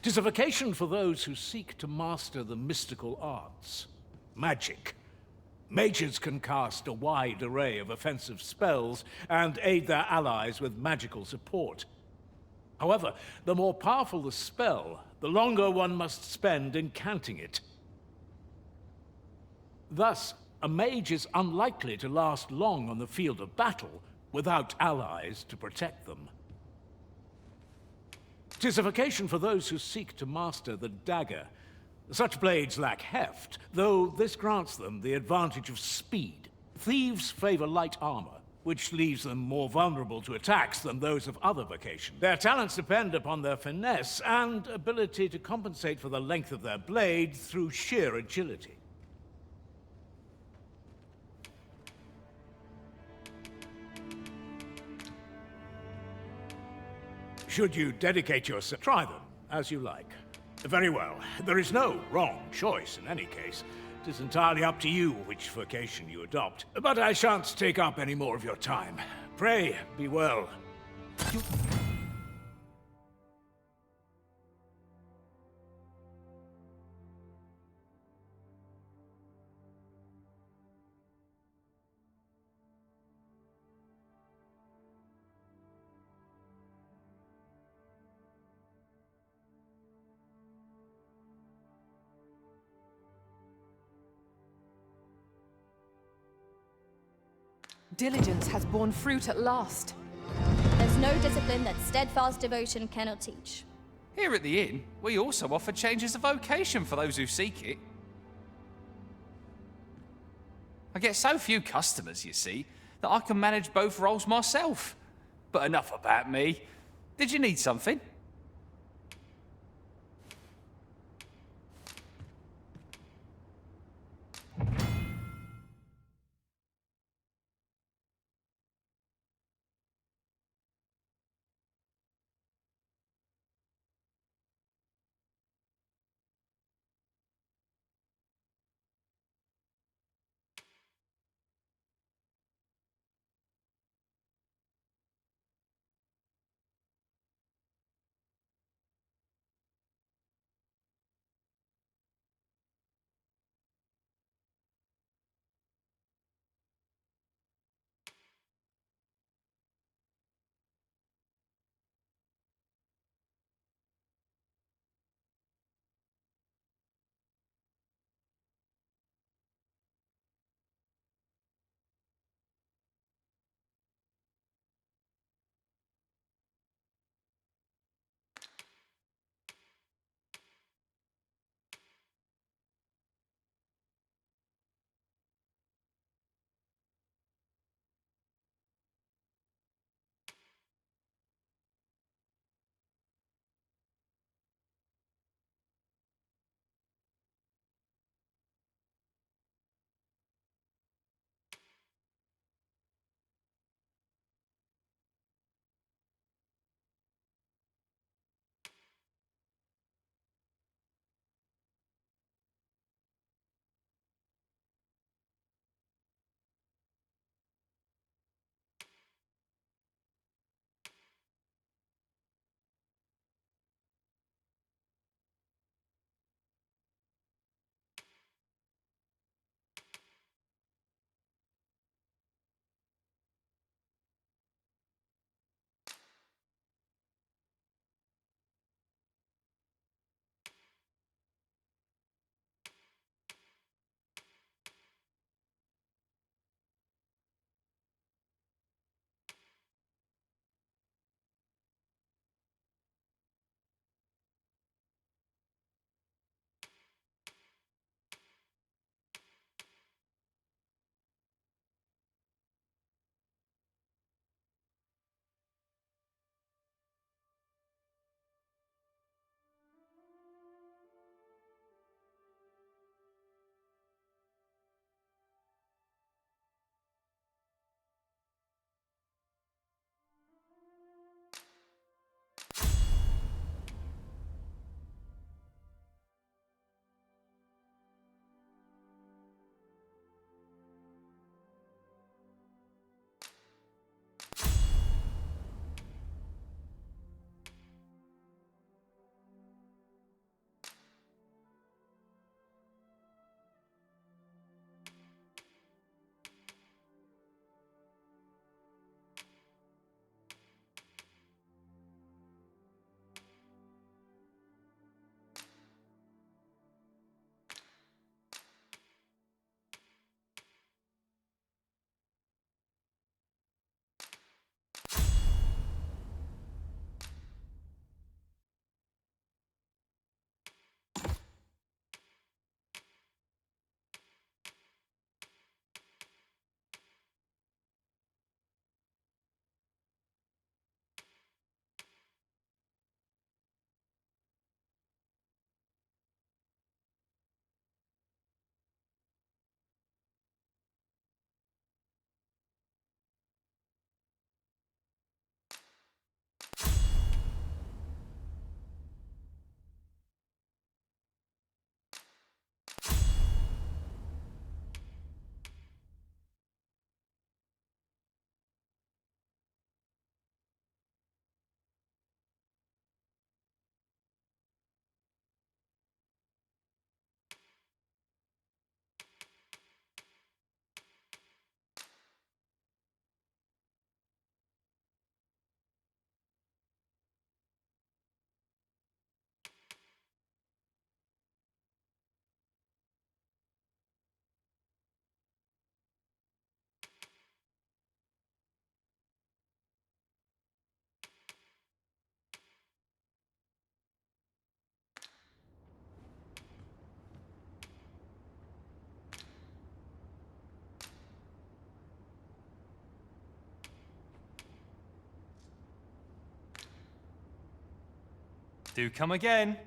'Tis a vocation for those who seek to master the mystical arts. Magic. Mages can cast a wide array of offensive spells and aid their allies with magical support. However, the more powerful the spell, the longer one must spend incanting it. Thus, a mage is unlikely to last long on the field of battle without allies to protect them. 'Tis a vocation for those who seek to master the dagger. Such blades lack heft, though this grants them the advantage of speed. Thieves favor light armor, which leaves them more vulnerable to attacks than those of other vocations. Their talents depend upon their finesse and ability to compensate for the length of their blade through sheer agility. Should you dedicate yourself, try them as you like. Very well. There is no wrong choice in any case. It is entirely up to you which vocation you adopt. But I shan't take up any more of your time. Pray, be well. Diligence has borne fruit at last. There's no discipline that steadfast devotion cannot teach. Here at the inn, we also offer changes of vocation for those who seek it. I get so few customers, you see, that I can manage both roles myself. But enough about me. Did you need something? Do come again.